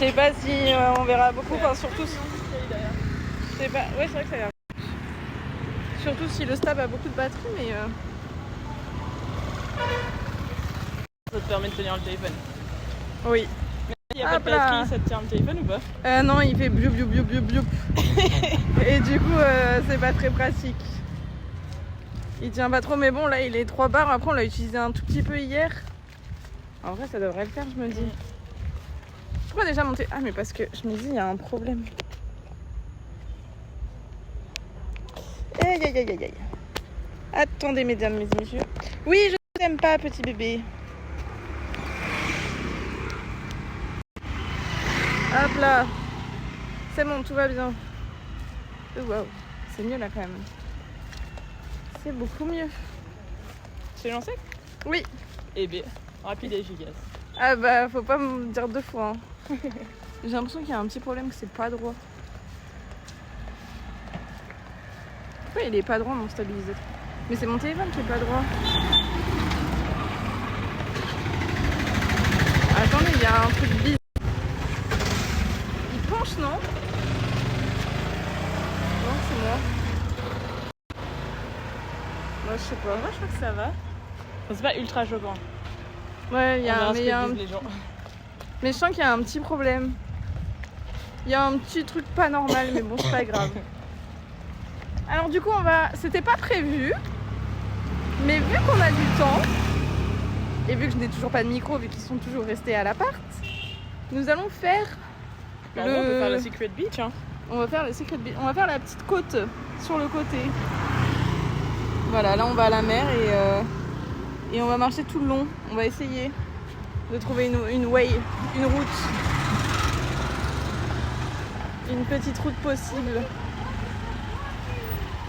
sais pas si on verra beaucoup, enfin surtout si... Je sais pas, ouais c'est vrai que ça a l'air... Surtout si le stab a beaucoup de batterie, mais... Ça te permet de tenir le téléphone. Oui. Il n'y a pas de batterie, ça te tient le téléphone ou pas? Non, il fait bioup bioup bioup bioup bioup. Et du coup, c'est pas très pratique. Il tient pas trop, mais bon, là il est 3 bars. Après, on l'a utilisé un tout petit peu hier. En vrai, ça devrait le faire, je me dis. Pourquoi déjà monter? Ah, mais parce que je me dis, il y a un problème. Aïe aïe aïe aïe aïe. Attendez, mesdames, mes messieurs. Oui, je t'aime pas, petit bébé. Hop là. C'est bon, tout va bien. Waouh, c'est mieux là quand même. C'est beaucoup mieux. C'est lancé? Oui. Eh bien, rapide et efficace. Ah bah, faut pas me dire 2 fois. Hein. J'ai l'impression qu'il y a un petit problème, que c'est pas droit. Pourquoi il est pas droit mon stabilisateur? Mais c'est mon téléphone qui est pas droit. Attendez, il y a un truc bizarre. Il penche, non? Non, c'est moi. Moi, je sais pas. Moi, je crois que ça va. Enfin, c'est pas ultra choquant. Ouais, il y a un... les gens. Mais je sens qu'il y a un petit problème. Il y a un petit truc pas normal, mais bon, c'est pas grave. Alors du coup, on va... C'était pas prévu, mais vu qu'on a du temps, et vu que je n'ai toujours pas de micro, vu qu'ils sont toujours restés à l'appart, nous allons faire... On peut faire le Secret Beach, hein. On va faire le Secret Beach. On va faire la petite côte sur le côté. Voilà, là on va à la mer et on va marcher tout le long. On va essayer de trouver une route. Une petite route possible.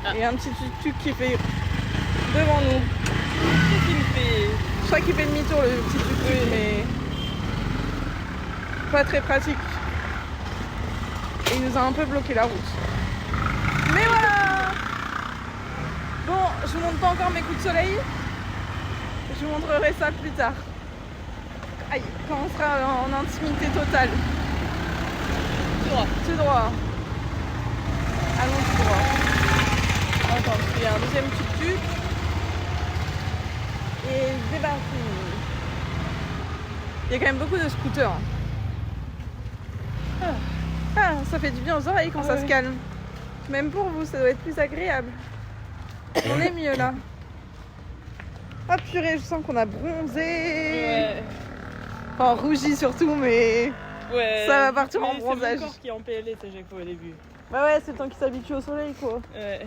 Ah. Et un petit tuk-tuk qui fait devant nous. Qu'est-ce qu'il fait? Je crois qu'il fait demi-tour le petit tuk-tuk, mais pas très pratique. Et il nous a un peu bloqué la route. Mais voilà! Bon, je vous montre pas encore mes coups de soleil. Je vous montrerai ça plus tard. Aïe, quand on sera en intimité totale. Tout droit. Tout droit. Allons tout droit. Attends, il y a un deuxième tuk-tuk. Et c'est parti. Il y a quand même beaucoup de scooters. Ah, ça fait du bien aux oreilles quand ça se calme. Même pour vous, ça doit être plus agréable. On est mieux là. Ah purée, je sens qu'on a bronzé. Ouais. Enfin, rougi surtout, mais Ouais. ça va partir en bronzage. C'est mon corps qui est en PLS à chaque fois au début. Bah ouais, c'est le temps qu'il s'habitue au soleil quoi. Ouais.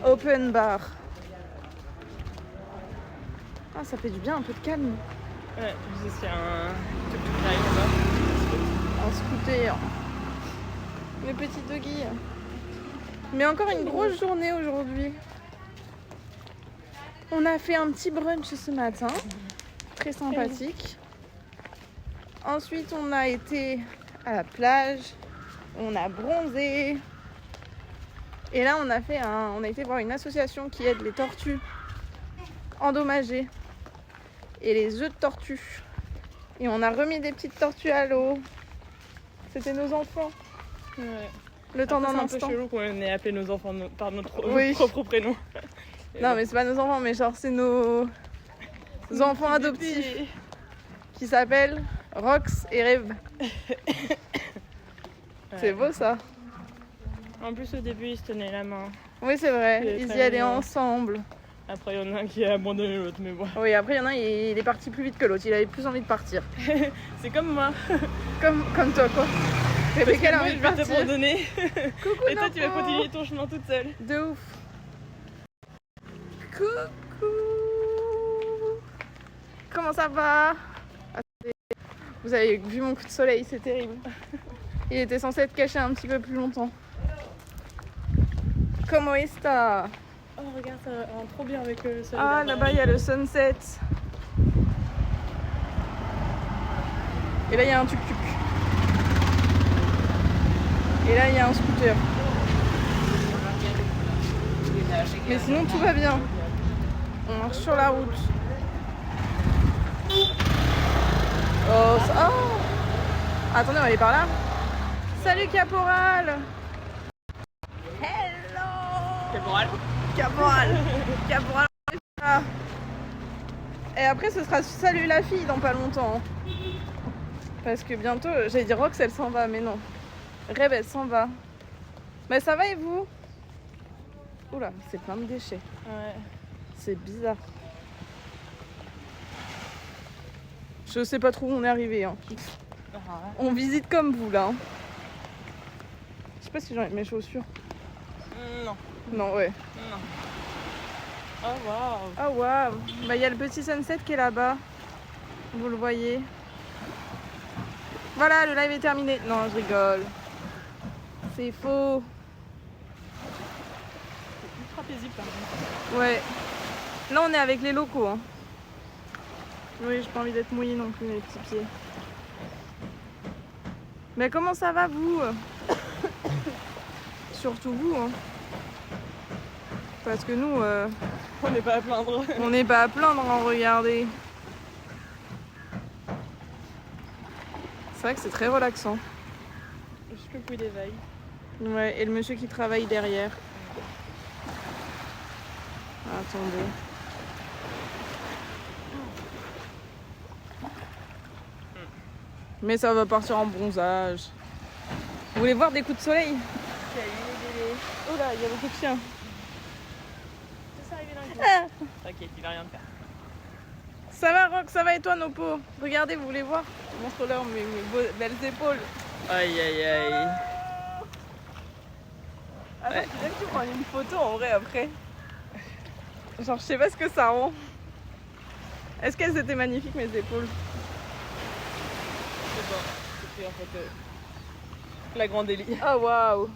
Open bar. Ah, ça fait du bien, un peu de calme. Ouais, je sais qu'il y a un tuk-tuk qui arrive là-bas. Un scooter. Mes petits doggies. Mais encore une grosse journée aujourd'hui. On a fait un petit brunch ce matin. Très sympathique. Ensuite, on a été à la plage. On a bronzé. Et là, on a été voir une association qui aide les tortues endommagées et les œufs de tortues. Et on a remis des petites tortues à l'eau. C'était nos enfants. Ouais. Le temps d'un instant. C'est un peu chelou qu'on ait appelé nos enfants par notre propre prénom. Non, mais c'est pas nos enfants, mais genre c'est nos enfants adoptifs qui s'appellent Rox et Rêve. C'est beau ça. En plus, au début, ils se tenaient la main. Oui, c'est vrai, ils y allaient ensemble. Après, il y en a un qui a abandonné l'autre, mais bon. Oui, après, il y en a un, il est parti plus vite que l'autre. Il avait plus envie de partir. C'est comme moi. Comme toi, quoi. Rebecca a envie de partir. Je vais t'abandonner. Coucou, et toi, tu vas continuer ton chemin toute seule. De ouf. Coucou. Comment ça va? Vous avez vu mon coup de soleil, c'est terrible. Il était censé être caché un petit peu plus longtemps. Comment est-ce? Oh, regarde, ça rend trop bien avec le soleil. Ah, là-bas, il y a le sunset. Et là, il y a un tuk-tuk. Et là, il y a un scooter. Mais sinon, tout va bien. On marche sur la route. Oh, ça... Oh, Attendez, on va aller par là. Salut Caporal. Hello. Caporal. Caporal. Caporal. Et après ce sera salut la fille dans pas longtemps. Parce que bientôt, j'allais dire Rox elle s'en va, mais non. Rêve elle s'en va. Mais ça va et vous? Oula, c'est plein de déchets. Ouais. C'est bizarre. Je sais pas trop où on est arrivé. Hein. On visite comme vous là. Hein. Je sais pas si j'enlève mes chaussures. Non. Non, ouais. Non. Oh waouh. Ah waouh. Bah il y a le petit sunset qui est là-bas. Vous le voyez. Voilà, le live est terminé. Non, je rigole. C'est faux. C'est ultra paisible par contre. Ouais. Là on est avec les locaux. Hein. Oui, j'ai pas envie d'être mouillée non plus les petits pieds. Mais comment ça va vous? Surtout vous. Hein. Parce que nous, On n'est pas à plaindre. on n'est pas à plaindre, hein, regardez. C'est vrai que c'est très relaxant. Juste le bruit des vagues. Ouais, et le monsieur qui travaille derrière. Attendez. Mais ça va partir en bronzage. Vous voulez voir des coups de soleil? Oh là, il y a beaucoup de chiens. C'est ça, arrivé d'un coup. Ah, T'inquiète, il va rien te faire. ça va Rox, ça va et toi Nopo? Regardez, vous voulez voir? Montre-leur mes belles épaules. Aïe aïe aïe. Attends, Ouais. c'est bien que tu prends une photo en vrai après. Genre, je sais pas ce que ça rend. Est-ce qu'elles étaient magnifiques mes épaules? C'est bon. C'était en fait la grande délit. Ah waouh!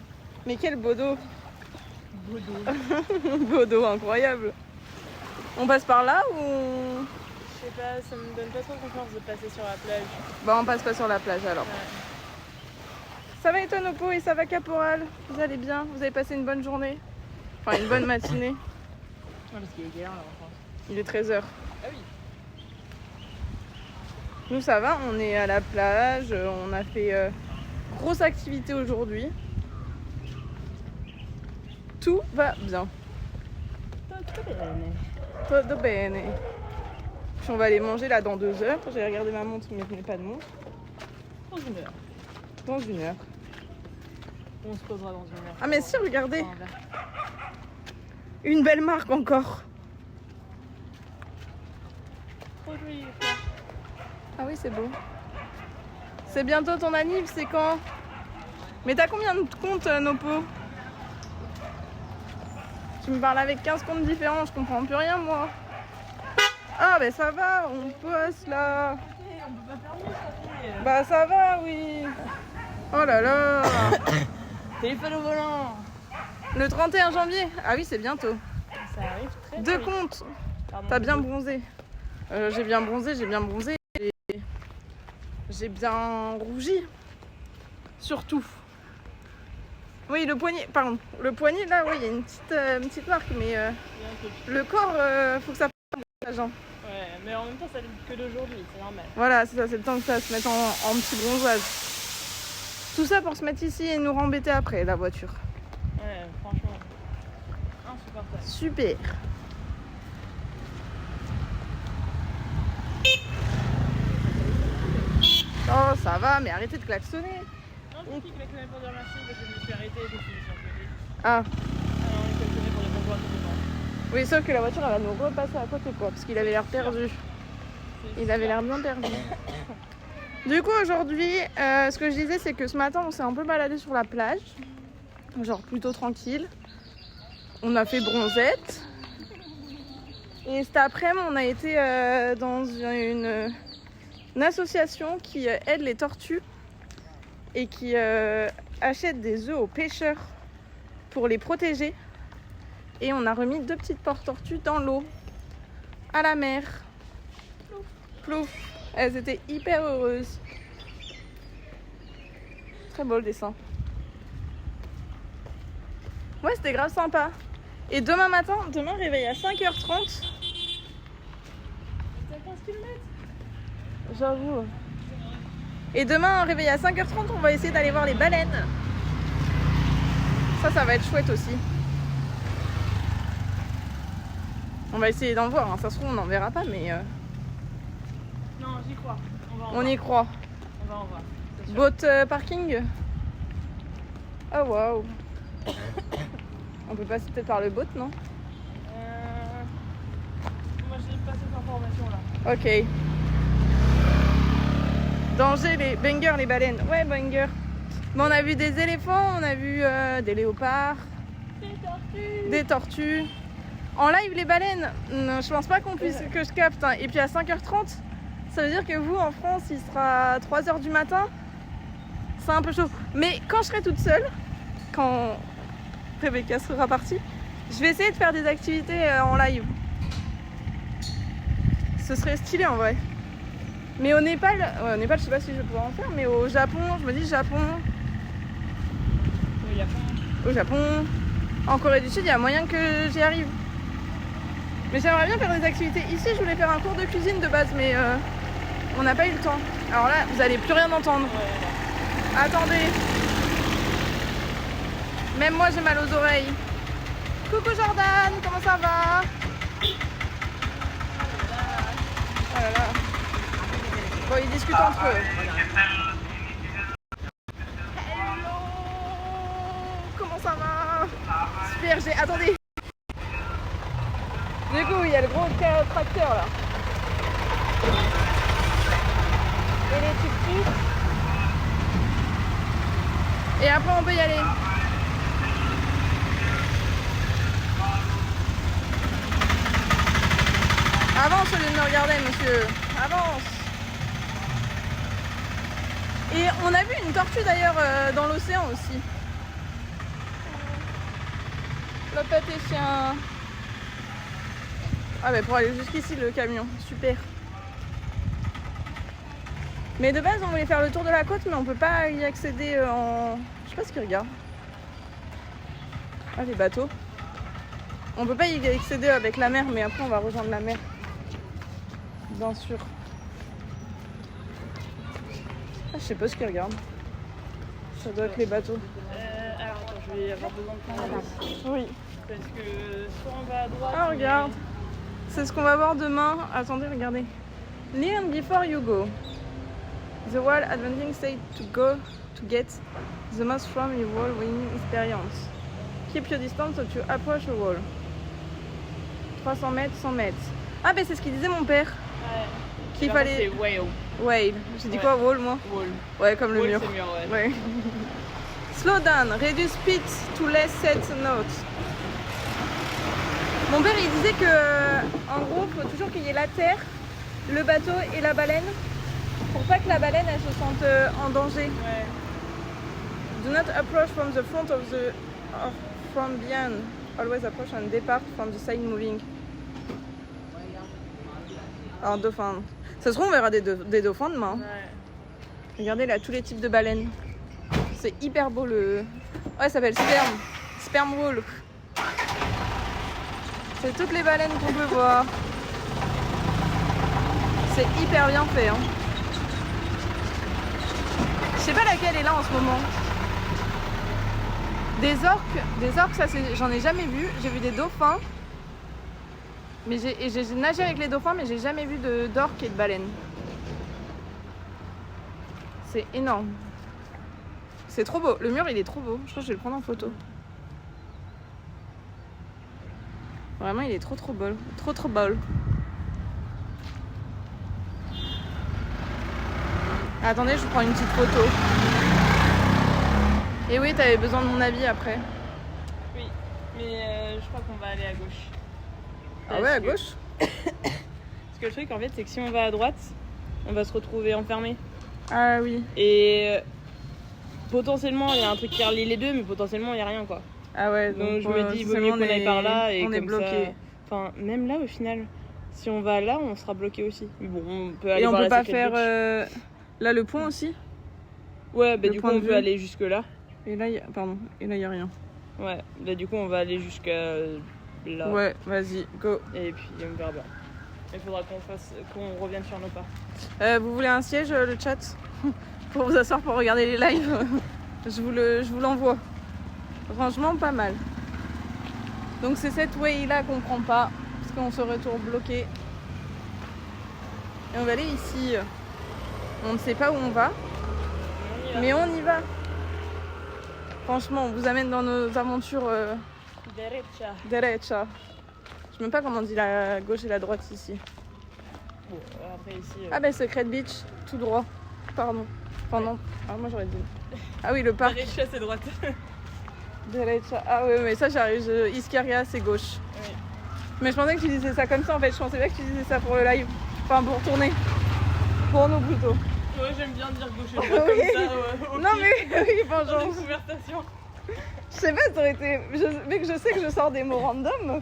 Mais quel bodo! Bodo. Bodo incroyable! On passe par là ou Je sais pas, ça me donne pas trop confiance de passer sur la plage. Bah on passe pas sur la plage alors. Ouais. Ça va et toi Nopo et ça va Caporal? Vous allez bien? Vous avez passé une bonne journée? Enfin une bonne matinée? Non, parce qu'il est quelle heure là en France? Il est 13h. Ah oui. Nous ça va, on est à la plage, on a fait grosse activité aujourd'hui. Tout va bien. Tutto bene. Puis on va aller manger là dans 2 heures. J'ai regardé ma montre mais je n'ai pas de montre. Dans une heure. Dans 1 heure. On se posera dans une heure. Ah mais si, regardez, Prends un verre. une belle marque encore. Trop joli les fleurs. Ah oui, c'est beau. C'est bientôt ton anniv, c'est quand? Mais t'as combien de comptes, Nopo? Tu me parles avec 15 comptes différents, je comprends plus rien, moi. Ah, ben ça va, on poste là. On peut pas faire mieux, ça fait. Bah ça va, oui. Oh là là. Téléphone au volant. Le 31 janvier. Ah oui, c'est bientôt. Ça arrive très 2 vite. comptes. Pardon. T'as bien bronzé. J'ai bien bronzé, j'ai bien bronzé. J'ai bien rougi. Surtout. Oui, le poignet, pardon. Le poignet, là, oui, il y a une petite marque, mais Il y a un truc. le corps, faut que ça fasse un. Ouais, mais en même temps, ça date que d'aujourd'hui, c'est normal. Voilà, c'est ça, c'est le temps que ça se mette en petit bronzage. Tout ça pour se mettre ici et nous rembêter après, la voiture. Ouais, franchement. Insupportable. Super. Oh, ça va, mais arrêtez de klaxonner. Non, je dis que la classe pour dire merci parce que je me suis arrêtée et que je me suis enculée. Ah, Alors, on est klaxonné pour les bons voies compétents. oui, sauf que la voiture, elle va nous repasser à côté, quoi, parce qu'il avait l'air perdu. Il avait l'air bien perdu. Du coup, aujourd'hui, ce que je disais, c'est que ce matin, on s'est un peu baladé sur la plage. Genre plutôt tranquille. On a fait bronzette. Et cet après-midi, on a été dans une association qui aide les tortues et qui achète des œufs aux pêcheurs pour les protéger. Et on a remis 2 petites porcs-tortues dans l'eau, à la mer. Plouf. Elles étaient hyper heureuses. Très beau le dessin. Ouais, c'était grave sympa. Et demain matin, réveil à 5h30. T'as 15 km. J'avoue. Et demain, réveillé à 5h30, on va essayer d'aller voir les baleines. Ça va être chouette aussi. On va essayer d'en voir, hein. Ça se trouve on n'en verra pas, mais Non, j'y crois. on y croit. On va en voir. Boat parking. Oh waouh. On peut passer peut-être par le boat, non? Moi j'ai pas cette information là. Ok. Danger, les bangers, les baleines. Ouais, bangers. Bon, on a vu des éléphants, on a vu des léopards, des tortues. En live, les baleines, non, je pense pas qu'on puisse que je capte. Hein. Et puis à 5h30, ça veut dire que vous, en France, il sera 3h du matin. C'est un peu chaud. Mais quand je serai toute seule, quand Rebecca sera partie, je vais essayer de faire des activités en live. Ce serait stylé en vrai. Mais au Népal, au Népal, je sais pas si je vais pouvoir en faire, mais au Japon, je me dis Japon. Au Japon. En Corée du Sud, il y a moyen que j'y arrive. Mais j'aimerais bien faire des activités. Ici, je voulais faire un cours de cuisine de base, mais on n'a pas eu le temps. Alors là, vous allez plus rien entendre. Ouais. Attendez. Même moi, j'ai mal aux oreilles. Coucou Jordan, comment ça va? Oh là là. Bon, ils discutent entre eux. Hello. Comment ça va? Super, attendez. Du coup, il y a le gros tracteur là. Et les tuk-tuk. Et après, on peut y aller. Avance au lieu de me regarder, monsieur. Avance. Et on a vu une tortue d'ailleurs dans l'océan aussi. Le pâté chien. Ah bah pour aller jusqu'ici le camion, super. Mais de base on voulait faire le tour de la côte mais on peut pas y accéder en... Je sais pas ce qu'ils regardent. Ah les bateaux. On peut pas y accéder avec la mer mais après on va rejoindre la mer. Bien sûr. Ah, je sais pas ce qu'ils regardent. Ça doit être les bateaux. Alors attends, je vais avoir besoin de prendre. Oui. Parce que soit on va à droite. Ah regarde. C'est ce qu'on va voir demain. Attendez, regardez. Learn before you go. The world advancing state to go to get the most from your wall winning experience. Keep your distance to approach a wall. 300 mètres, 100 mètres. Ah ben c'est ce qu'il disait mon père. Ouais. Qu'il fallait... C'est whale. Whale. J'ai dit quoi, wall moi? Wall. Ouais, comme le wall, mur. C'est mur, ouais. Ouais. Slow down, reduce speed to less set notes. Mon père il disait que en gros il faut toujours qu'il y ait la terre, le bateau et la baleine pour pas que la baleine elle se sente en danger. Ouais. Do not approach from the front of the or from behind. Always approach and depart from the side moving. Alors dauphin. Ça se trouve on verra des dauphins demain. Ouais. Regardez là tous les types de baleines. C'est hyper beau le... Ouais ça s'appelle sperme. Sperm wall. C'est toutes les baleines qu'on peut voir. C'est hyper bien fait. Hein. Je sais pas laquelle est là en ce moment. Des orques ça j'en ai jamais vu. J'ai vu des dauphins. Mais j'ai nagé avec les dauphins, mais j'ai jamais vu d'orques et de baleines. C'est énorme. C'est trop beau. Le mur il est trop beau. Je crois que je vais le prendre en photo. Vraiment, il est trop beau. Trop beau. Attendez, je vous prends une petite photo. Et oui, t'avais besoin de mon avis après. Oui, mais je crois qu'on va aller à gauche. Ah ouais, à gauche? Parce que le truc, en fait, c'est que si on va à droite, on va se retrouver enfermé. Ah oui. Et potentiellement, il y a un truc qui relie les deux, mais potentiellement, il n'y a rien, quoi. Ah ouais, donc je me dis, il vaut mieux qu'on aille par là et on est bloqué. Enfin, même là, au final, si on va là, on sera bloqué aussi. Mais bon, on peut aller et on voir peut la pas faire là le pont aussi? Ouais, bah du coup, on peut aller jusque là. Et là, il y a rien. Ouais, bah du coup, on va aller jusqu'à là. Ouais, vas-y, go. Et puis, on verra bien. Il faudra qu'on revienne sur nos pas. Vous voulez un siège, le chat? pour vous asseoir pour regarder les lives. Je vous l'envoie. Franchement, pas mal. Donc c'est cette way là qu'on prend pas, parce qu'on se retrouve bloqué. Et on va aller ici. On ne sait pas où on va, mais on y va. Franchement, on vous amène dans nos aventures derecha. Je sais même pas comment on dit la gauche et la droite ici. Bon, après ici... Ah ben Secret Beach, tout droit. Pardon. Pendant... Ah moi j'aurais dit... Ah oui, le parc. Derecha, c'est droite. Derecha. Ah oui, mais ça j'arrive. Iscaria, c'est gauche. Oui. Mais je pensais que tu disais ça comme ça en fait. Je pensais pas que tu disais ça pour le live. Enfin, pour tourner. Pour nous plutôt. Ouais, j'aime bien dire gauche et droite Oui. comme ça. Non mais oui, Dans franchement. une conversation. Je sais pas, t'aurais été... Vu que je sais que je sors des mots random,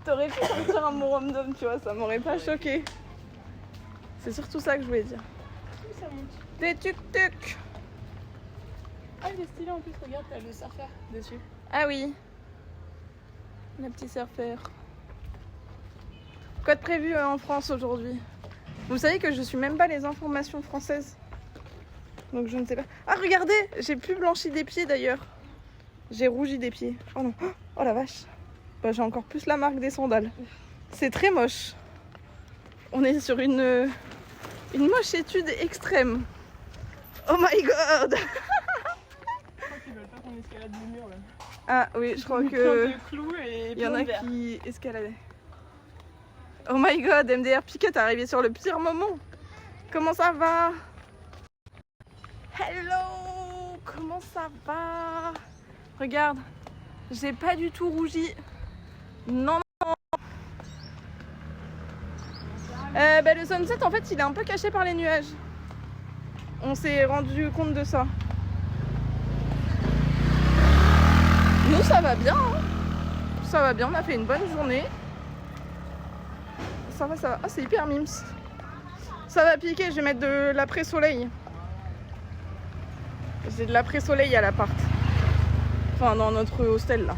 t'aurais pu sortir un mot random, tu vois, ça m'aurait pas choqué. C'est surtout ça que je voulais dire. Oui, ça monte. Des tuk-tuk. Ah, il est stylé en plus, regarde, t'as le surfeur dessus. Ah oui. Le petit surfeur. Quoi de prévu en France aujourd'hui? Vous savez que je suis même pas les informations françaises. Donc je ne sais pas. Ah regardez, j'ai plus blanchi des pieds d'ailleurs. J'ai rougi des pieds. Oh non. Oh la vache. Bah, j'ai encore plus la marque des sandales. C'est très moche. On est sur une moche-étude extrême. Oh my god. Je crois qu'ils veulent pas qu'on escalade le mur là. Ah oui, je crois Plein que... de clous et Il y en a plein de verres. qui escaladaient. Oh my god, MDR Piquet, t'es arrivé sur le pire moment. Comment ça va? Hello, comment ça va? Regarde, j'ai pas du tout rougi. Non, non. Le sunset, en fait, il est un peu caché par les nuages. On s'est rendu compte de ça. Nous, ça va bien. Hein. Ça va bien, on a fait une bonne journée. Ça va, ça va. Ah, c'est hyper mimes. Ça va piquer, je vais mettre de l'après-soleil. J'ai de l'après-soleil à l'appart. Enfin, dans notre hostel, là.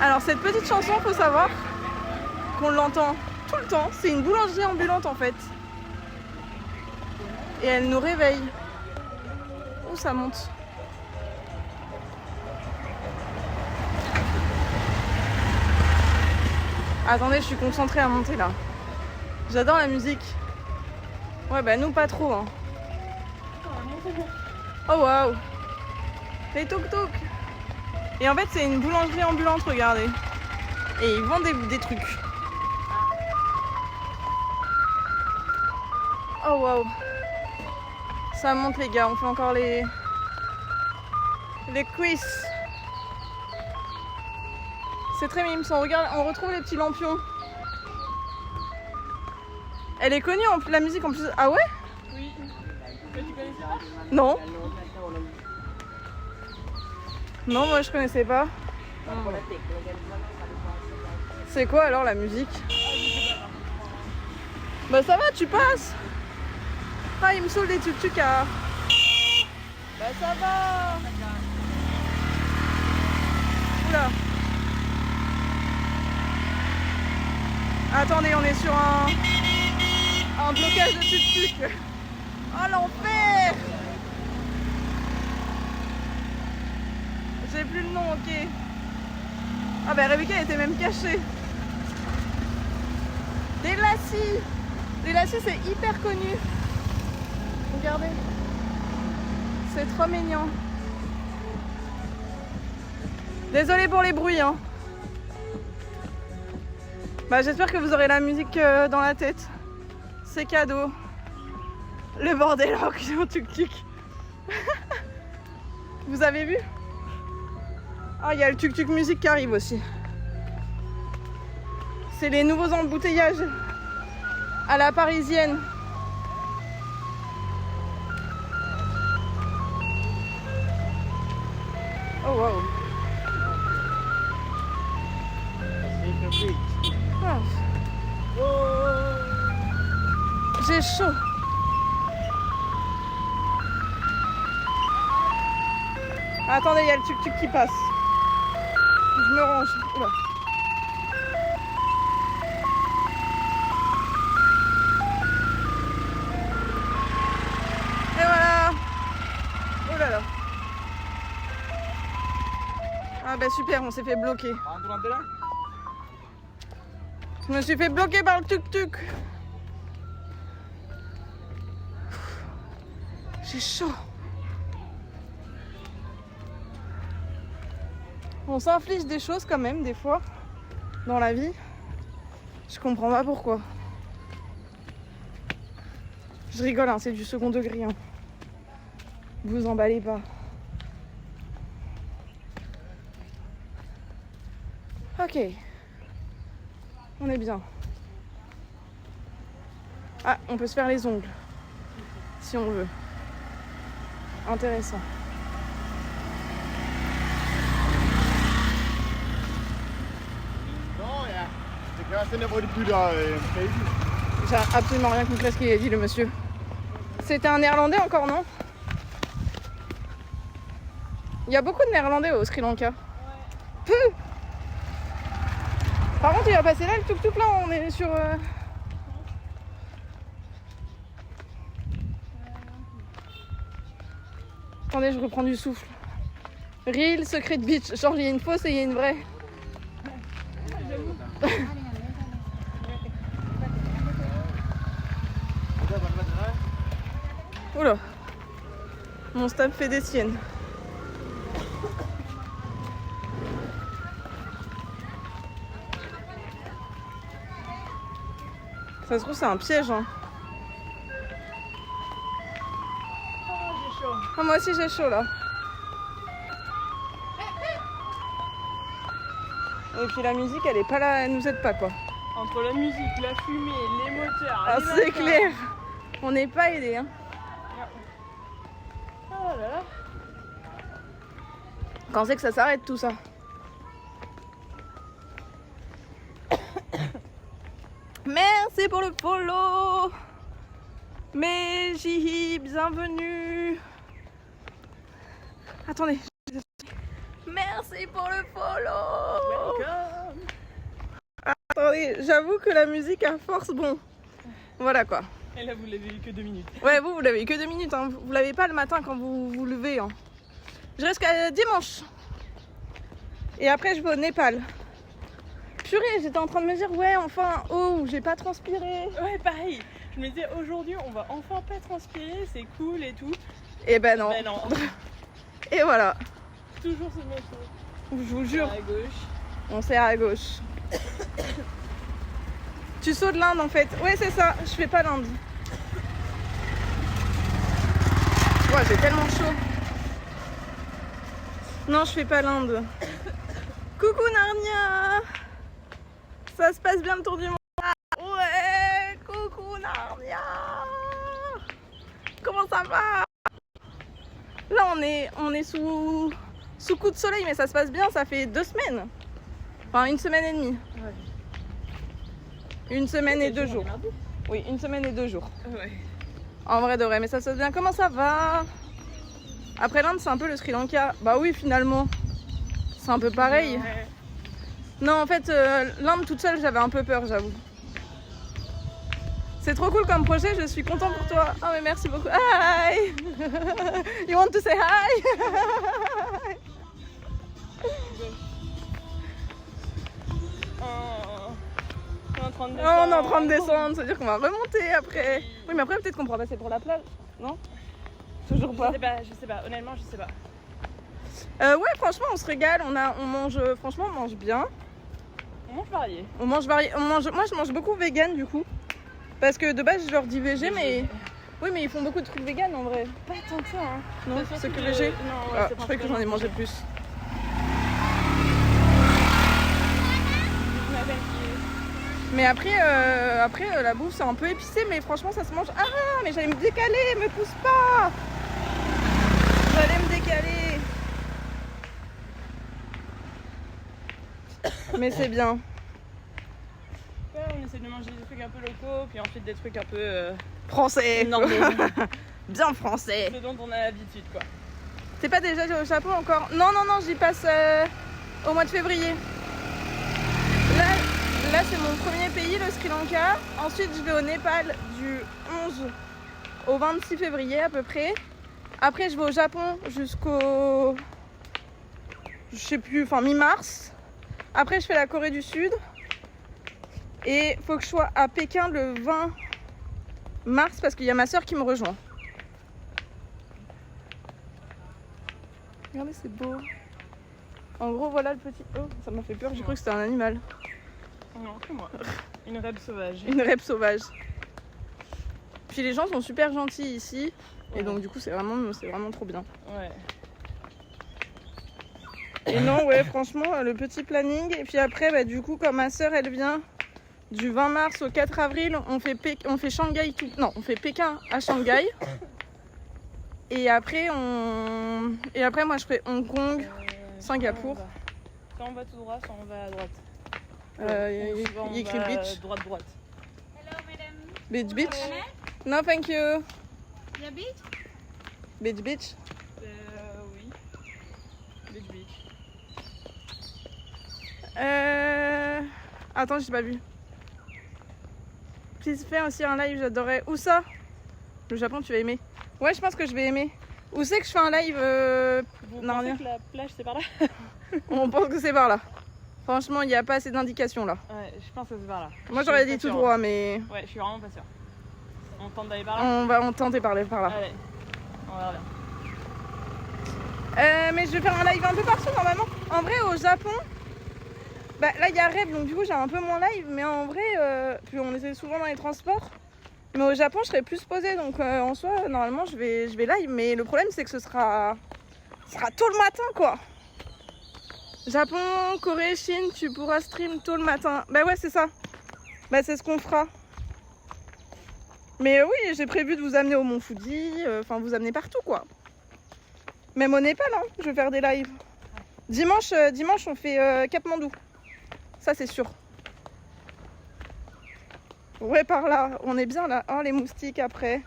Alors, cette petite chanson, faut savoir qu'on l'entend tout le temps. C'est une boulangerie ambulante, en fait. Et elle nous réveille. Où ça monte? Attendez, je suis concentrée à monter là. J'adore la musique. Ouais, bah nous pas trop. Hein. Oh waouh. Les tuk-tuk. Et en fait, c'est une boulangerie ambulante, regardez. Et ils vendent des trucs. Oh waouh. Ça monte les gars, on fait encore les quiz. C'est très mime, on regarde, on retrouve les petits lampions. Elle est connue en plus, la musique en plus. Ah ouais? Oui. Mais tu connaissais pas? Non. Non, moi je connaissais pas. C'est quoi alors la musique? Bah ça va, tu passes. Ah, il me saoule des tuk-tuk à... Bah ça va. Oula. Attendez, on est sur un blocage de tuk-tuk. Oh l'enfer. J'ai plus le nom, ok. Ah bah Rebecca elle était même cachée. Des lacis. Des lacis c'est hyper connu. Regardez. C'est trop mignon. Désolée pour les bruits hein. Bah j'espère que vous aurez la musique dans la tête. C'est cadeau. Le bordel en tuk-tuk. Vous avez vu? Ah, il y a le tuk-tuk musique qui arrive aussi. C'est les nouveaux embouteillages à la parisienne. Oh wow. Ah. J'ai chaud. Attendez, il y a le tuk-tuk qui passe. Je me range. Oula. Ah bah super, on s'est fait bloquer. Je me suis fait bloquer par le tuk-tuk. J'ai chaud. On s'inflige des choses quand même, des fois, dans la vie. Je comprends pas pourquoi. Je rigole, hein, c'est du second degré. Hein. Vous emballez pas. Ok. On est bien. Ah, on peut se faire les ongles. Si on veut. Intéressant. J'ai absolument rien compris à ce qu'il a dit le monsieur. C'était un néerlandais encore, non? Il y a beaucoup de néerlandais au Sri Lanka. Peu. Par contre, il va passer là, le tuk-tuk, là, on est sur... Attendez, je reprends du souffle. Real Secret Beach. Genre, il y a une fausse et il y a une vraie. Oula. Mon stop fait des siennes. Ça se trouve, c'est un piège, hein. Oh, moi aussi j'ai chaud là. Et puis la musique elle est pas là, elle nous aide pas quoi. Entre la musique, la fumée, les moteurs. Ah, c'est clair. On n'est pas aidés hein. Oh là là. Quand c'est que ça s'arrête tout ça? Merci pour le follow. Meji, bienvenue. Attendez. Merci pour le follow. Welcome. Attendez, j'avoue que la musique à force, bon. Voilà quoi. Et là, vous l'avez eu que 2 minutes. Ouais, vous l'avez eu que 2 minutes. Hein. Vous l'avez pas le matin quand vous vous levez. Hein. Je reste qu'à dimanche. Et après, je vais au Népal. Purée, j'étais en train de me dire, ouais, enfin, oh, j'ai pas transpiré. Ouais, pareil. Je me disais, aujourd'hui, on va enfin pas transpirer, c'est cool et tout. Et ben non. Ben non. Et voilà. Toujours ce même chose. Je vous jure. À gauche. On sert à gauche. Tu sautes l'Inde en fait. Ouais, c'est ça. Je fais pas l'Inde. Ouais, j'ai tellement chaud. Non, je fais pas l'Inde. Coucou Narnia. Ça se passe bien le tour du monde. Ouais, coucou Narnia. Comment ça va? Là, on est sous coup de soleil, mais ça se passe bien. Ça fait 2 semaines. Enfin, 1 semaine et demie. Ouais. 1 semaine et 2 jours. Oui, 1 semaine et 2 jours. Ouais. En vrai de vrai, mais ça se passe bien. Comment ça va? Après l'Inde, c'est un peu le Sri Lanka. Bah oui, finalement. C'est un peu pareil. Ouais. Non, en fait, l'Inde toute seule, j'avais un peu peur, j'avoue. C'est trop cool comme projet, je suis content pour toi. Oh, mais merci beaucoup. Hi! You want to say hi? On est en train de Oh, descendre. on est en train de descendre, ça veut dire qu'on va remonter après. Oui, mais après, peut-être qu'on pourra passer pour la plage, non? Toujours pas. Je sais pas, honnêtement, je sais pas. Ouais, franchement, on se régale, on mange, franchement, on mange bien. On mange varié. On mange varié. Moi, je mange beaucoup vegan du coup. Parce que de base, je leur dis végé, mais. Oui, mais ils font beaucoup de trucs vegan en vrai. Pas tant que ça, hein. Non, c'est que végé. Non, ouais, Ah, c'est je croyais que j'en ai mangé plus. Mais après, la bouffe, c'est un peu épicé, mais franchement, ça se mange. Ah, mais j'allais me décaler, me pousse pas. J'allais me décaler. Mais c'est bien. Ouais, on essaie de manger des trucs un peu locaux, puis ensuite des trucs un peu Français. normaux. Bien français. Ce dont on a l'habitude, quoi. T'es pas déjà allé au Japon encore? Non, j'y passe au mois de février. Là c'est mon premier pays, le Sri Lanka. Ensuite, je vais au Népal du 11 au 26 février à peu près. Après, je vais au Japon jusqu'au je sais plus, enfin mi-mars. Après je fais la Corée du Sud. Et faut que je sois à Pékin le 20 mars parce qu'il y a ma soeur qui me rejoint. Regardez, c'est beau. En gros, voilà le petit... Oh, ça m'a fait peur, j'ai cru que c'était un animal. Non, que moi. Une rêve sauvage. Une rêve sauvage. Puis les gens sont super gentils ici. Ouais. Et donc du coup, c'est vraiment trop bien. Ouais. Et non, ouais, franchement, le petit planning. Et puis après, bah, du coup, comme ma soeur, elle vient du 20 mars au 4 avril, on fait Shanghai tout... Non, on fait Pékin à Shanghai. Et après, moi, je ferai Hong Kong, Singapour. Soit on va tout droit, soit on va à droite. Il y a écrit beach. Droite. Hello, madam. Beach. No, thank you. The beach? Beach. Oui. Beach. Attends, j'ai pas vu. Please fais aussi un live, j'adorerais. Où ça? Le Japon, tu vas aimer. Ouais, je pense que je vais aimer. Où c'est que je fais un live Vous non, pensez rien. que la plage c'est par là? On pense que c'est par là. Franchement, il n'y a pas assez d'indications là. Ouais, je pense que c'est par là. Moi, Je j'aurais suis dit pas tout sûre. droit, mais Ouais, je suis vraiment pas sûre. On tente d'aller par là? on va tenter par là. Allez, on verra bien. Mais je vais faire un live un peu partout normalement. En vrai, au Japon, bah, là il y a Rêve, donc du coup j'ai un peu mon live. Mais en vrai, puis on était souvent dans les transports. Mais au Japon, je serai plus posée, donc en soi, normalement, je vais live. Mais le problème, c'est que ce sera tôt le matin, quoi. Japon, Corée, Chine, tu pourras stream tôt le matin. Bah ouais, c'est ça. Bah c'est ce qu'on fera. Mais oui, j'ai prévu de vous amener au Mont Fuji, enfin vous amener partout, quoi. Même au Népal, hein, je vais faire des lives. Dimanche, on fait Katmandou. Ça, c'est sûr. Ouais, par là, on est bien là. Oh, les moustiques après.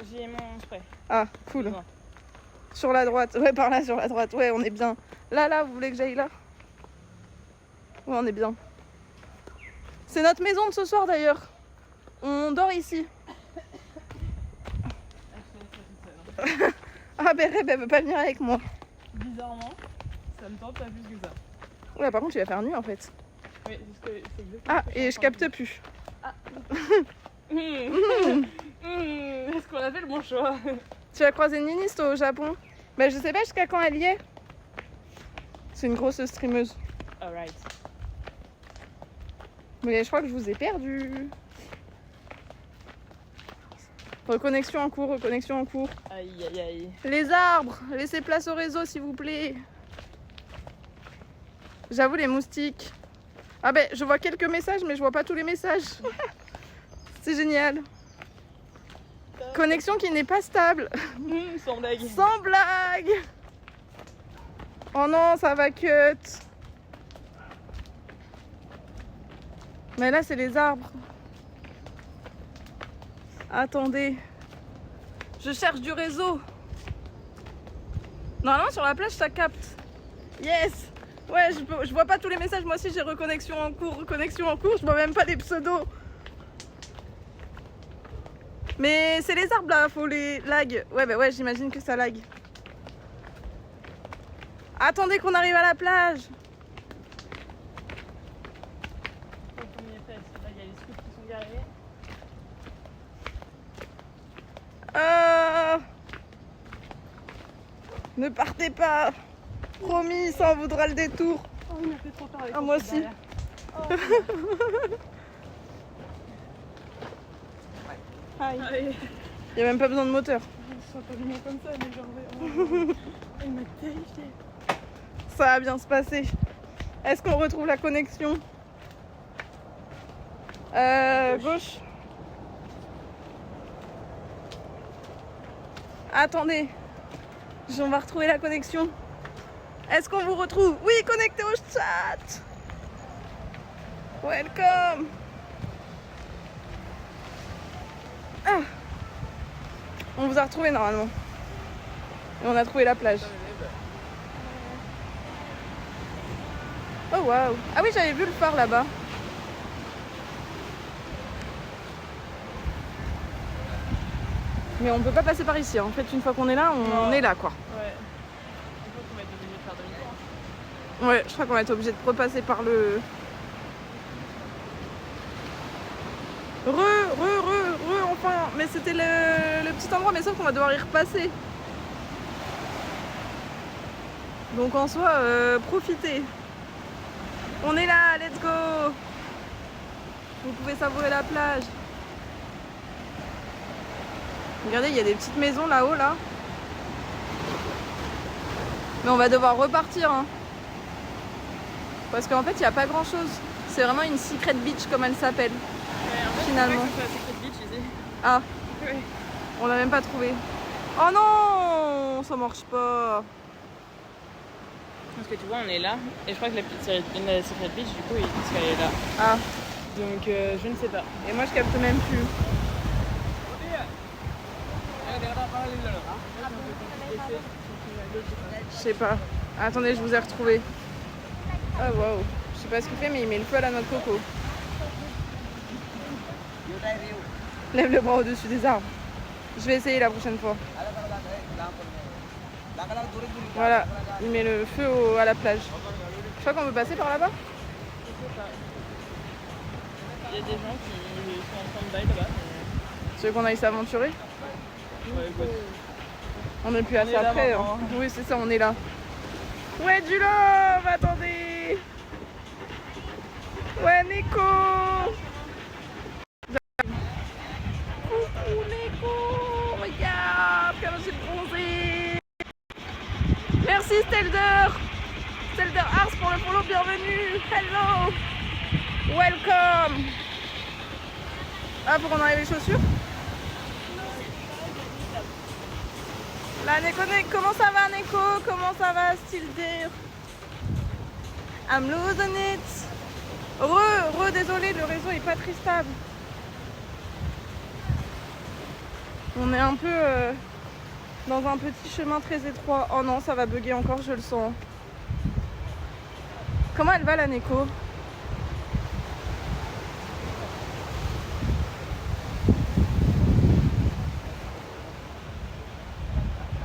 J'ai mon spray. Ah, cool. Dis-moi. Sur la droite. Ouais, par là, sur la droite. Ouais, on est bien. Là, vous voulez que j'aille là? Ouais, on est bien. C'est notre maison de ce soir d'ailleurs. On dort ici. Ah, ben Reb, elle veut pas venir avec moi. Bizarrement, ça me tente pas plus que ça. Ouais, par contre, il va faire nuit en fait. Oui, c'est exactement Ah, ce que et suis je en train de capte plus. Est-ce qu'on a fait le bon choix? Tu as croisé Nini, toi, au Japon? Bah, je sais pas jusqu'à quand elle y est. C'est une grosse streameuse. Alright. Mais je crois que je vous ai perdu. Reconnexion en cours. Aïe aïe aïe. Les arbres, laissez place au réseau s'il vous plaît. J'avoue, les moustiques. Ah ben, je vois quelques messages, mais je vois pas tous les messages. C'est génial. Connexion qui n'est pas stable. Sans blague. Sans blague. Oh non, ça va cut. Mais là, c'est les arbres. Attendez. Je cherche du réseau. Normalement, sur la plage, ça capte. Yes. Ouais, je vois pas tous les messages. Moi aussi, j'ai reconnexion en cours. Je vois même pas les pseudos. Mais c'est les arbres là, faut les lag. Ouais, bah ouais, j'imagine que ça lag. Attendez qu'on arrive à la plage. Quand on y est presque, là il y a les scouts qui sont garés. Ne partez pas. Promis, ça en vaudra le détour. Oh, il m'a fait trop peur avec Ah, le moi truc aussi. derrière. Aïe. Allez, Il y a même pas besoin de moteur. je suis pas allumé comme ça, mais genre. Il m'a terrifié. Ça va bien se passer. Est-ce qu'on retrouve la connexion? Gauche. Attendez. On va retrouver la connexion. Est-ce qu'on vous retrouve? Oui, connecté au chat. Welcome. Ah. On vous a retrouvé normalement. Et on a trouvé la plage. Oh waouh. Ah oui, j'avais vu le phare là-bas. Mais on peut pas passer par ici. En fait, une fois qu'on est là, on est là quoi. Ouais. Il faut qu'on mette obligé de faire demi-tour. Ouais, je crois qu'on va être obligé de repasser par le... Enfin, mais c'était le petit endroit, mais sauf qu'on va devoir y repasser. Donc en soi, profitez. On est là, let's go. Vous pouvez savourer la plage. Regardez, il y a des petites maisons là-haut, là. Mais on va devoir repartir, hein. Parce qu'en fait, il n'y a pas grand-chose. C'est vraiment une secret beach, comme elle s'appelle. Ouais, en fait, finalement. c'est pas Secret Beach ici. Ah, Ouais. on l'a même pas trouvé. Oh non, ça marche pas. Parce que tu vois, on est là. Et je crois que la petite Secret Beach, du coup, ils disent qu'elle est là. Ah, Donc, je ne sais pas. et moi je capte même plus. Je sais pas. Attendez, je vous ai retrouvé. Ah waouh. Je sais pas ce qu'il fait, mais il met le feu à la noix de coco. Lève le bras au-dessus des arbres. Je vais essayer la prochaine fois. Voilà, il met le feu à la plage. Je crois qu'on peut passer par là-bas. Je sais pas. Il y a des gens qui sont en stand-by là-bas. Tu veux qu'on aille s'aventurer? Ouais, écoute. On est plus assez est là après. maintenant, Hein. Oui, c'est ça, on est là. Ouais, du love, attendez. Ouais, Neko. Coucou, Neko. Regarde, comme j'ai bronzé. Merci, Stelder. Stelder Ars pour le follow, bienvenue. Hello. Welcome. Ah, faut qu'on enlève les chaussures? Là, Neko, comment ça va, Neko? Comment ça va, Stilder? I'm losing it. Désolé, le réseau est pas très stable. On est un peu dans un petit chemin très étroit. Oh non, ça va bugger encore, je le sens. Comment elle va, la Neko?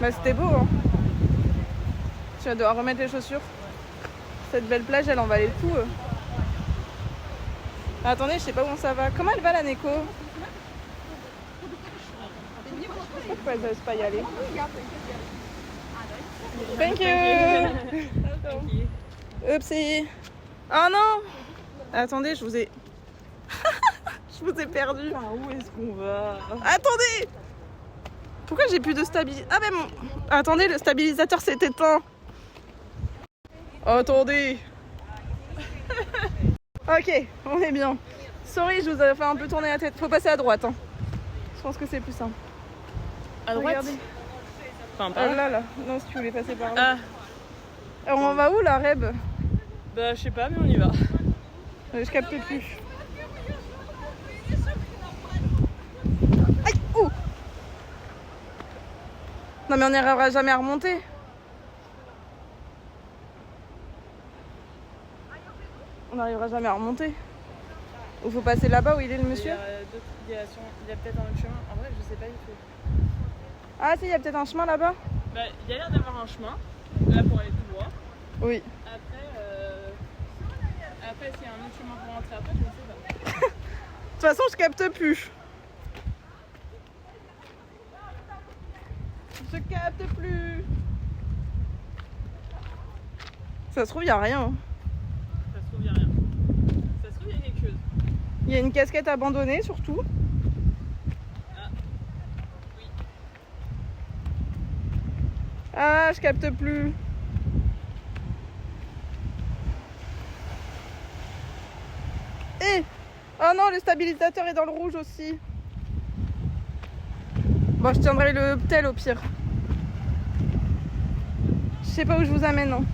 Bah, c'était beau, hein. Tu vas devoir remettre les chaussures. Cette belle plage, elle en valait le coup. Attendez, je sais pas où ça va. Comment elle va, la Neko? Pourquoi elle n'ose pas y aller? Thank you. Oupsie. Oh non. Attendez, je vous ai... je vous ai perdu. Où est-ce qu'on va? Attendez. Pourquoi j'ai plus de stabilisateur? Ah ben mon... Attendez, le stabilisateur s'est éteint. Attendez. Ok, on est bien. Sorry, je vous ai fait un peu tourner la tête. Faut passer à droite. Hein. Je pense que c'est plus simple. À droite? Regardez. Enfin, Ah pas là là. Non, si tu voulais passer par là. Ah, Alors, on va où, la Reb? bah je sais pas, mais on y va. Je capte plus. Aïe! Ouh! Non mais on n'y arrivera jamais à remonter. On n'arrivera jamais à remonter. Ou faut passer là-bas où il est le monsieur? Il y a peut-être un autre chemin. En vrai, je sais pas du tout. Ah si, il y a peut-être un chemin là-bas? Bah, il y a l'air d'avoir un chemin. Là, pour aller tout droit. Oui. Après, s'il y a un autre chemin pour rentrer après, je ne sais pas. De toute façon, je capte plus. Je capte plus. Ça se trouve, il n'y a rien. Ça se trouve, il n'y a rien. Ça se trouve, il y a quelque chose. Il y a une casquette abandonnée, surtout. Ah, oui. Ah, je capte plus. Eh! Oh non, le stabilisateur est dans le rouge aussi. Bon, je tiendrai le tel au pire. Je sais pas où je vous amène, non.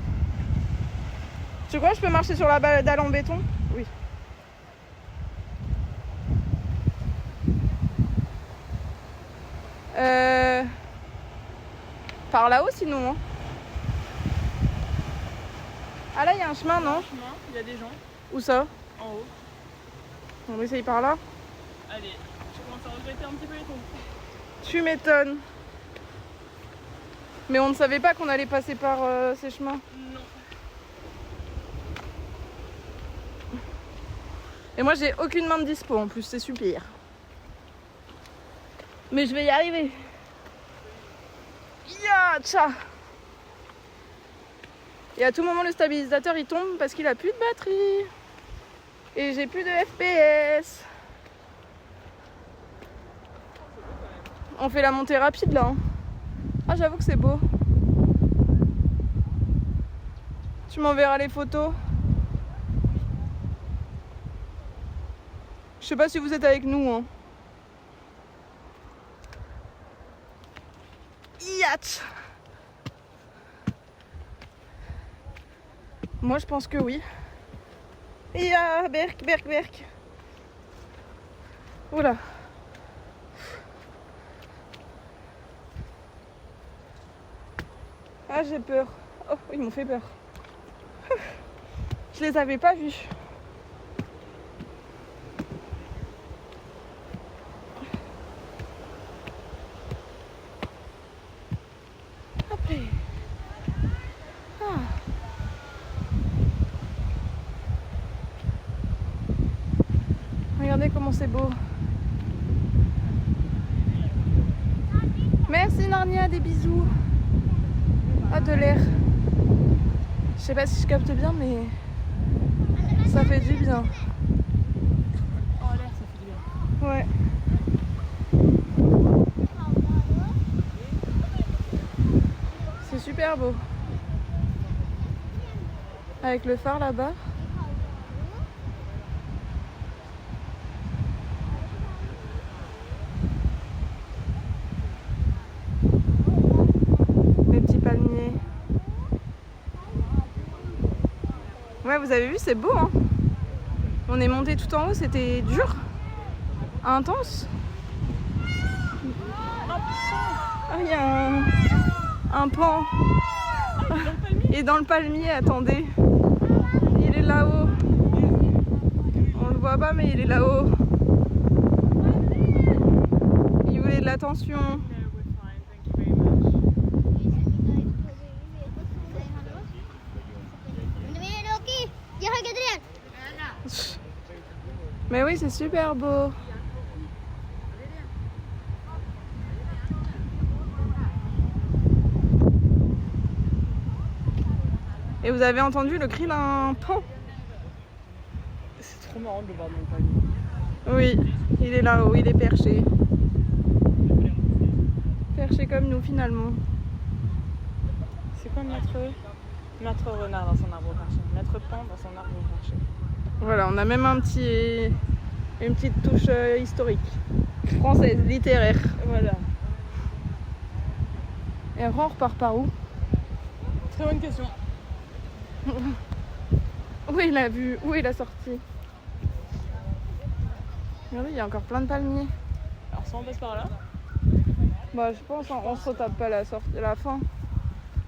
Tu crois que je peux marcher sur la dalle en béton? Oui. Par là-haut sinon. Hein. Ah là, il y a un chemin, non? Il y a des gens Où ça? en haut. On essaye par là? Allez, je commence à regretter un petit peu les tombes. Tu m'étonnes. Mais on ne savait pas qu'on allait passer par ces chemins. Non. Et moi j'ai aucune main de dispo en plus, c'est super. Mais je vais y arriver. Ya, tcha. Et à tout moment le stabilisateur il tombe parce qu'il a plus de batterie. Et j'ai plus de FPS. On fait la montée rapide là. Hein. Ah j'avoue que c'est beau. Tu m'enverras les photos. Je sais pas si vous êtes avec nous. Hein. Yatch. Moi je pense que oui. Ya, berk. Oula. Ah j'ai peur. Oh ils m'ont fait peur. Je les avais pas vus. Hop là. Ah. Regardez comment c'est beau. Merci Narnia, des bisous. Ah de l'air. Je sais pas si je capte bien mais ça fait du bien. Oh l'air ça fait du bien. Ouais. C'est super beau. Avec le phare là-bas. Les petits palmiers. Ouais, vous avez vu, c'est beau, hein. On est monté tout en haut, c'était dur, intense. Ah, il y a un pan. Il est dans le palmier, attendez. Il est là-haut. On le voit pas, mais il est là-haut. Il voulait de l'attention. Mais oui, c'est super beau. Et vous avez entendu le cri d'un pan? C'est trop marrant de le voir dans le palmier. Oui, il est là-haut, il est perché. Perché comme nous finalement. C'est quoi Maître renard dans son arbre perché, Maître pan dans son arbre perché. Voilà, on a même une petite touche historique. Française, littéraire. Voilà. Et après on repart par où? Très bonne question. Où est la vue? Où est la sortie? Regardez, il y a encore plein de palmiers. Alors soit on passe par là. Bah je pense on se retape pas la fin.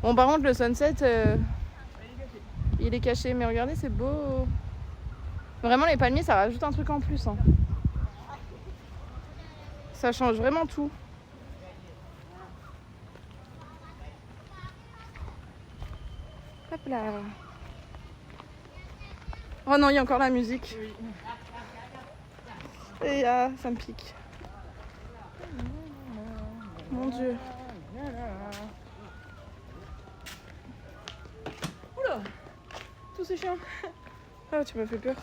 Bon par contre le sunset il est caché, mais regardez c'est beau. Vraiment les palmiers ça rajoute un truc en plus. Hein. Ça change vraiment tout. Hop là. Oh non, il y a encore la musique. Oui. Et ça me pique. Mon Dieu. Oula. Tous ces chiens. Ah, tu m'as fait peur.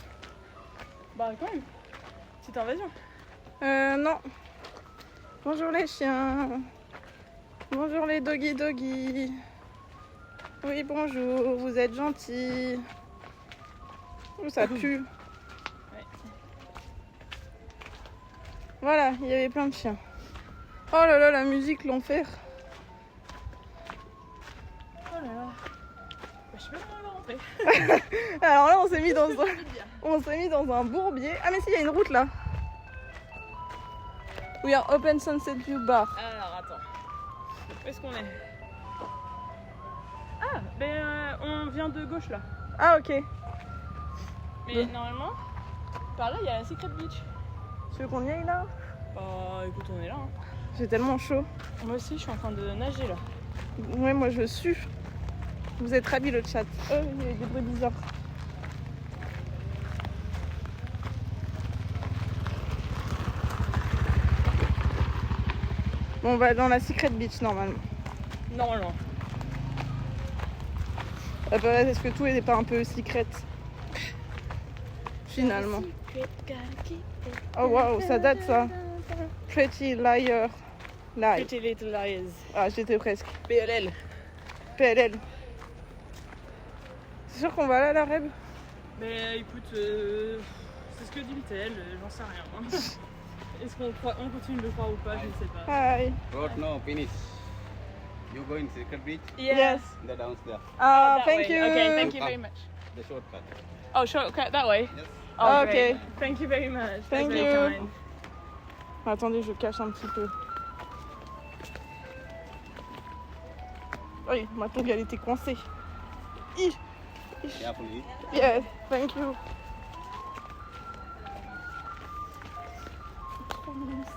Bah quand même. Petite invasion. Non. Bonjour les chiens. Bonjour les doggy. Oui, bonjour. Vous êtes gentils. Oh, ça pue. Ouais. Voilà, il y avait plein de chiens. Oh là là, la musique, l'enfer. Oh là là. Bah, je sais pas comment on va rentrer. Alors là, on s'est mis dans un bourbier. Ah mais si, il y a une route là. We are open Sunset View Bar. Alors attends. Où est-ce qu'on est? Ah, ben on vient de gauche là. Ah ok. Mais normalement, par là il y a la Secret Beach. Tu veux qu'on y aille là? Bah écoute, on est là. Hein. J'ai tellement chaud. Moi aussi, je suis en train de nager là. Ouais, moi je sue. Vous êtes ravis le chat. Il y a des bruits bizarres. Bon, on va dans la Secret Beach normalement. Normalement. Est-ce que tout n'est pas un peu secret finalement? Oh waouh, ça date ça. Pretty Liar. Lie. Pretty Little Liars. Ah, j'étais presque. PLL. PLL. C'est sûr qu'on va là, la Reb? Mais écoute, c'est ce que dit Mitel, j'en sais rien. Est-ce qu'on continue de le croire ou pas, je ne sais pas. Hi. Road no finish. You go in Secret Beach, Yes. the downstairs, Ah, That thank way. you. Okay, thank you very much. the shortcut. Oh, shortcut that way? Yes. Oh, Okay. great. Thank you very much. Thank That's very you. kind. Attendez, je cache un petit peu. Oui, ma tongue elle était coincée. Hi. Carefully. Yes, thank you.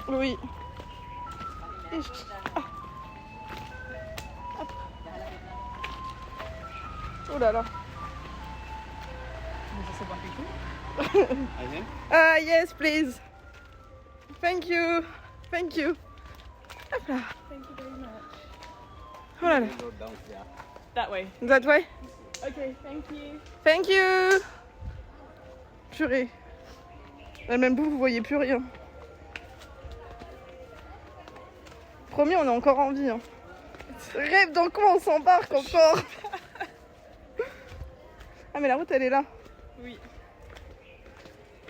Oui. Hi. Ah. Hop. Oh là là. Mais ça, c'est pas quelque chose. Again? Yes, please. Thank you. Thank you. Hop là. Thank you very much. Oh là là. Go downstairs. That way. That way? Okay, thank you. Thank you. Purée. Même vous voyez plus rien. Promis, on est encore en vie. Hein. Rêve dans quoi on s'embarque encore? Ah mais la route elle est là. Oui.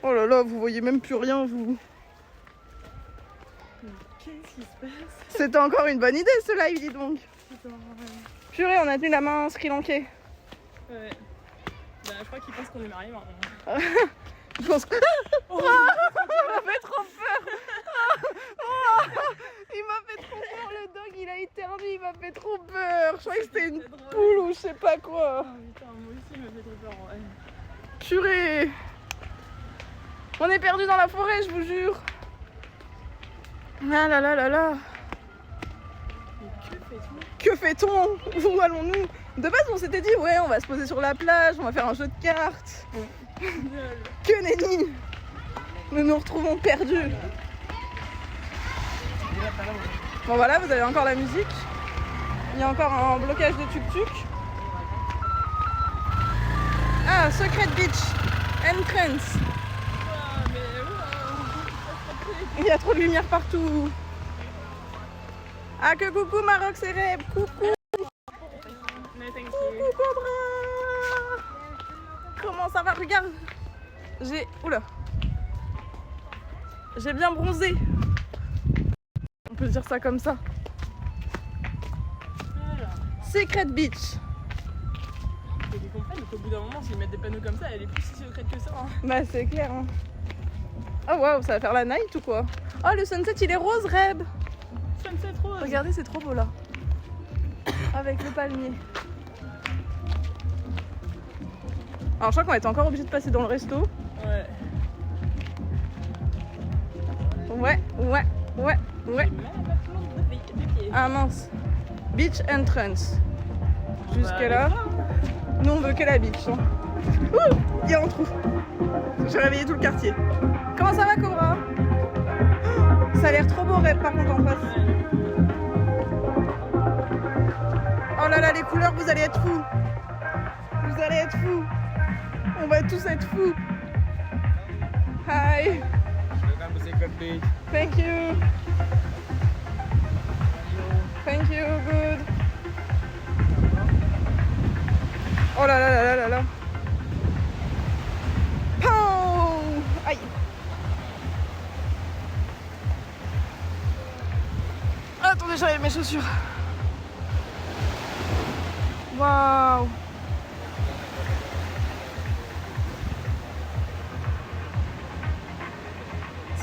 Oh là là, vous voyez même plus rien vous. Qu'est-ce qui se passe? C'était encore une bonne idée ce live, dis donc. Purée, on a tenu la main Sri Lankais. Ouais. Bah, je crois qu'ils pensent qu'on est mariés maintenant. Je pense que... Oh, il m'a fait trop peur. Oh, il m'a fait trop peur, le dog il a éternué, il m'a fait trop peur. Je croyais que c'était une poule ou je sais pas quoi. Oh putain, moi aussi, il me fait trop peur. Ouais. Purée. On est perdu dans la forêt, je vous jure. Ah là là là là. Mais que fait-on? Que fait-on? Où allons-nous? De base on s'était dit ouais on va se poser sur la plage, on va faire un jeu de cartes. Que nenni. Nous nous retrouvons perdus. Bon voilà, vous avez encore la musique. Il y a encore un blocage de tuk-tuk. Ah, Secret Beach Entrance. Ah, mais wow. Il y a trop de lumière partout. Ah que coucou Maroc c'est Reb. Coucou. No, thank Coucou you. Cobra. Comment ça va? Regarde. Oula. J'ai bien bronzé. On peut dire ça comme ça. Alors, Secret Beach. faut qu'ils comprennent qu'au bout d'un moment, s'ils mettent des panneaux comme ça, elle est plus si secrète que ça. Hein. Bah c'est clair hein. Oh waouh, ça va faire la night ou quoi? Oh le sunset il est rose Reb. Sunset rose. Regardez c'est trop beau là. Avec le palmier. Alors je crois qu'on va être encore obligé de passer dans le resto. Ouais. Ouais. J'ai mal à ma plante de pied. Ah mince. Beach entrance. Jusque Bah, là. Nous on veut que la beach. Hein. Ouh, il y a un trou. J'ai réveillé tout le quartier. Comment ça va Cobra? Ça a l'air trop beau Reb par contre en face. Oh là là les couleurs, vous allez être fous. Vous allez être fous. On va tous être fous. Hi. Welcome to Secret Beach. Thank you. Thank you, good. Oh là là là là là là. Pow! Aïe. Attendez, j'enlève mes chaussures. Waouh.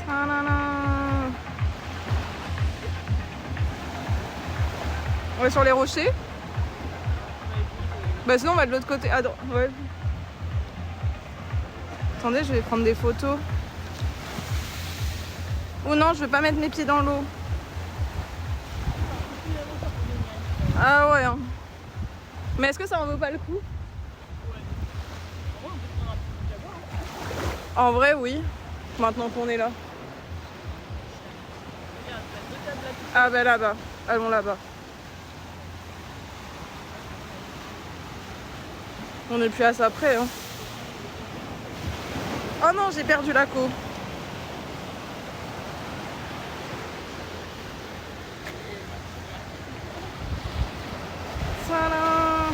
Ta-na-na. On va sur les rochers. Bah sinon on va de l'autre côté. Ah, ouais. Attendez, je vais prendre des photos. Ou non, je vais pas mettre mes pieds dans l'eau. Ah ouais. Hein. Mais est-ce que ça en vaut pas le coup? En vrai, oui. Maintenant qu'on est là. Regarde, t'as deux tables là. Ah bah là-bas, allons là-bas. On n'est plus à ça près. Hein. Oh non, j'ai perdu la co. Voilà.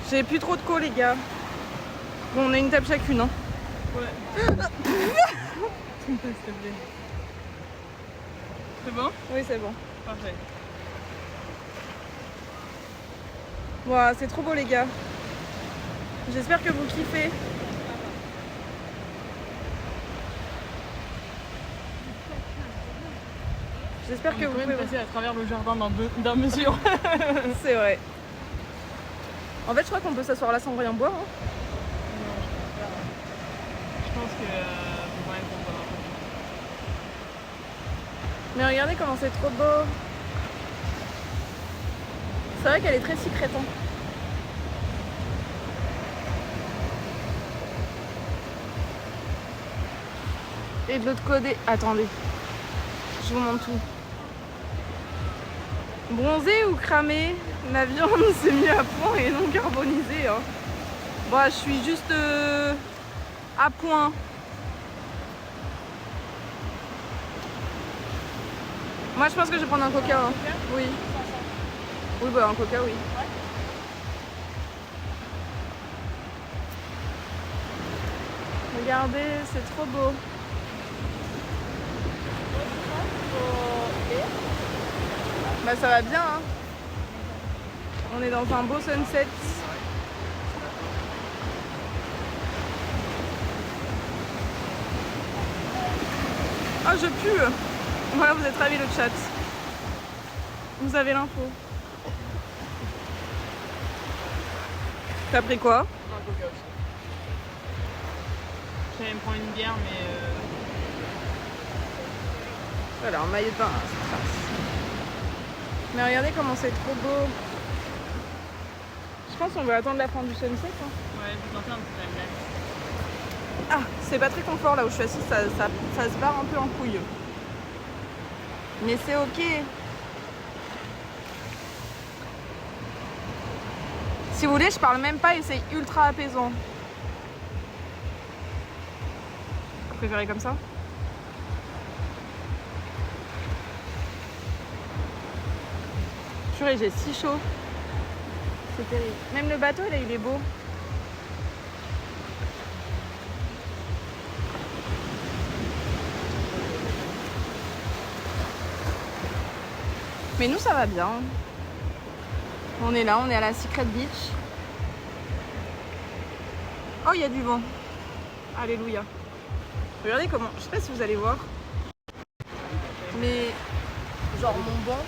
J'ai plus trop de co les gars. Bon, on a une table chacune. Hein. Ouais. S'il te plaît. C'est bon? Oui, c'est bon. Parfait. Wow, c'est trop beau les gars. J'espère que vous kiffez. J'espère que vous pouvez passer à travers le jardin d'un monsieur. C'est vrai. En fait, je crois qu'on peut s'asseoir là sans rien boire. Hein. Je pense que faut quand même qu'on boive un peu. Mais regardez comment c'est trop beau. C'est vrai qu'elle est très secrète. Hein. Et de l'autre côté, attendez, je vous montre tout. Bronzé ou cramé, la viande c'est mieux à point et non carbonisée. Hein. Bon, je suis juste à point. Moi je pense que je vais prendre un coca. Hein. Oui. Oui, bah un coca, oui. Regardez, c'est trop beau. Bah ça va bien hein. On est dans un beau sunset. Ah je pue. Voilà, vous êtes ravis le chat. Vous avez l'info. T'as pris quoi? Un coca aussi. J'allais me prendre une bière mais Alors maillot de bain, c'est trace. Mais regardez comment c'est trop beau. Je pense qu'on va attendre la fin du sunset. Hein. ouais, vous tentez un petit timelapse. Ah, c'est pas très confort là où je suis assise, ça se barre un peu en couille. Mais c'est ok. Si vous voulez, je parle même pas et c'est ultra apaisant. Vous préférez comme ça? Purée, j'ai si chaud. C'est terrible. Même le bateau, là, il est beau. Mais nous, ça va bien. On est là, on est à la Secret Beach. Oh, il y a du vent. Alléluia. Regardez comment... Je sais pas si vous allez voir. Mais... Genre mon banc,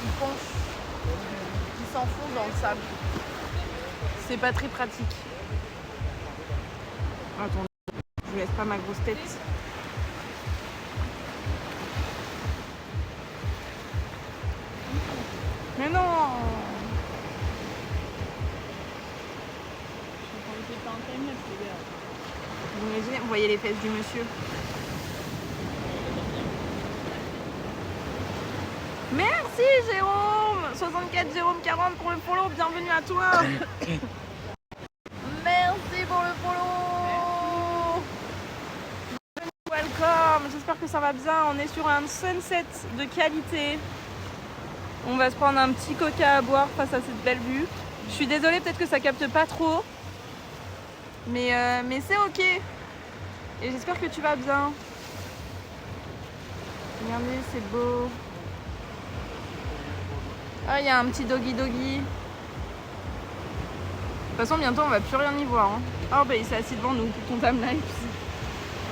il penche. Il s'enfonce dans le sable. C'est pas très pratique. Attendez, je vous laisse pas ma grosse tête. Mais non! Je suis en train d'essayer de faire un timelapse les gars. Vous imaginez, vous voyez les fesses du monsieur. Merci Jérôme! 64 Jérôme 40 pour le follow, bienvenue à toi! Merci pour le follow! Welcome! J'espère que ça va bien. On est sur un sunset de qualité. On va se prendre un petit coca à boire face à cette belle vue. Je suis désolée, peut-être que ça capte pas trop. Mais c'est ok. Et j'espère que tu vas bien. Regardez, c'est beau. Ah, il y a un petit doggy doggy. De toute façon, bientôt, on va plus rien y voir. Hein. Oh, bah, il s'est assis devant nous pour ton timeline.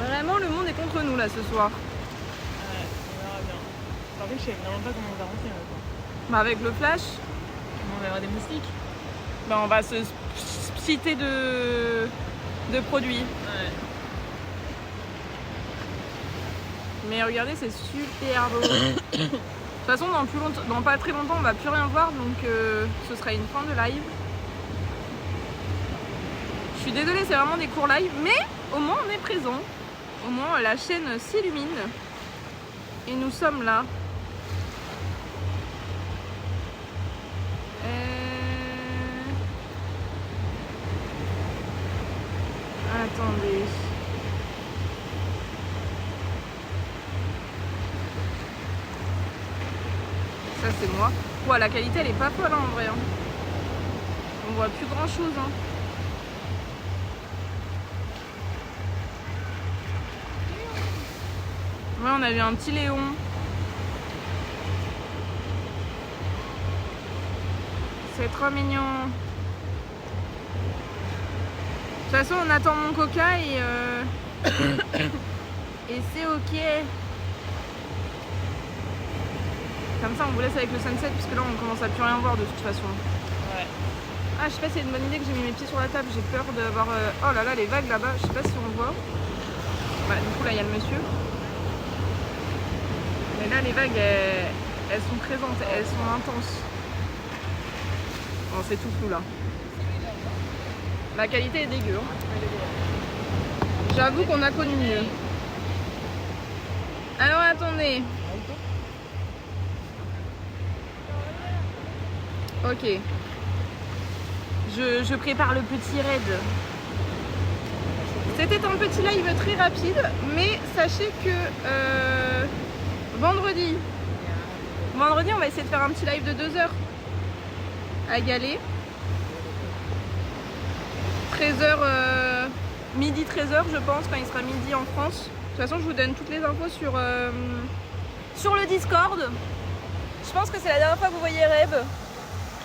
Vraiment, le monde est contre nous, là, ce soir. Ouais, on verra bien. Par contre, je sais vraiment pas comment on va rentrer maintenant. Bah, avec le flash, On verra des moustiques. bah, on va se citer de produits. Ouais. Mais regardez, c'est super beau. De toute façon, dans pas très longtemps, on va plus rien voir, donc ce sera une fin de live. Je suis désolée, c'est vraiment des courts live, mais au moins on est présent. Au moins la chaîne s'illumine. Et nous sommes là. Attendez. Ça c'est moi. Ouais, la qualité elle est pas folle hein, en vrai. Hein. On voit plus grand chose. Hein. Ouais, on a vu un petit Léon. C'est trop mignon. De toute façon, on attend mon coca et, et c'est ok. Comme ça, on vous laisse avec le sunset, puisque là, on commence à plus rien voir de toute façon. Ouais. Ah, je sais pas si c'est une bonne idée que j'ai mis mes pieds sur la table. J'ai peur d'avoir... Oh là là, les vagues là-bas. Je sais pas si on voit. Ouais, du coup, là, il y a le monsieur. Mais là, les vagues, elles sont présentes. Elles sont intenses. Bon, c'est tout flou là. La qualité est dégueu. Hein. J'avoue qu'on a connu mieux. Alors attendez. Ok. Je prépare le petit raid. C'était un petit live très rapide, mais sachez que vendredi, on va essayer de faire un petit live de 2 heures à Galets. 13h, midi 13h je pense, quand il sera midi en France. De toute façon je vous donne toutes les infos sur le Discord. Je pense que c'est la dernière fois que vous voyez Reb.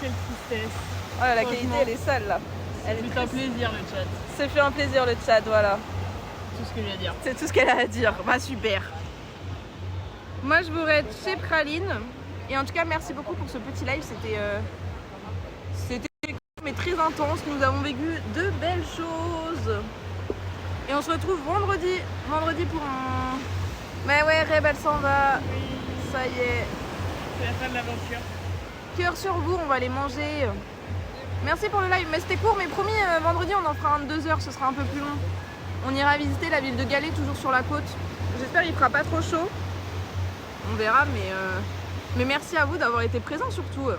Quelle tristesse. Voilà, la qualité elle est sale là. C'est un plaisir le chat. C'est fait un plaisir le chat, voilà. Tout ce que j'ai à dire. C'est tout ce qu'elle a à dire. Bah super. Moi je vous raid chez Praline. Et en tout cas merci beaucoup pour ce petit live. C'était mais très intense. Nous avons vécu de belles choses. Et on se retrouve vendredi. Vendredi pour un... Mais ouais, Reb elle s'en va. Oui. Ça y est. C'est la fin de l'aventure. Cœur sur vous, on va les manger. Merci pour le live. Mais c'était court, mais promis, vendredi on en fera un de 2 heures. Ce sera un peu plus long. On ira visiter la ville de Galets, toujours sur la côte. J'espère qu'il fera pas trop chaud. On verra, mais merci à vous d'avoir été présents surtout.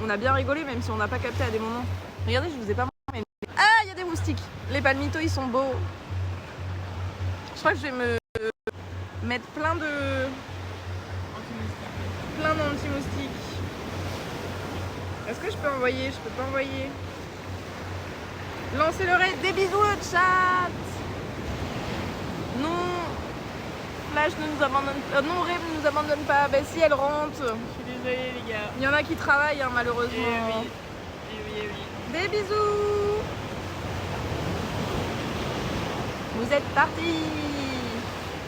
On a bien rigolé, même si on n'a pas capté à des moments. Regardez, je vous ai pas montré. Ah, il y a des moustiques. Les palmitos, ils sont beaux. Je crois que je vais me mettre plein d'anti-moustiques. Est-ce que je peux envoyer? Je peux pas envoyer. Lancez le raid. Des bisous le chat. Non. Flash ne nous abandonne pas. Non, Reb ne nous abandonne pas. Ben si, elle rentre. Je suis désolée les gars. Il y en a qui travaillent hein, malheureusement. Et oui. Des bisous. Vous êtes partis.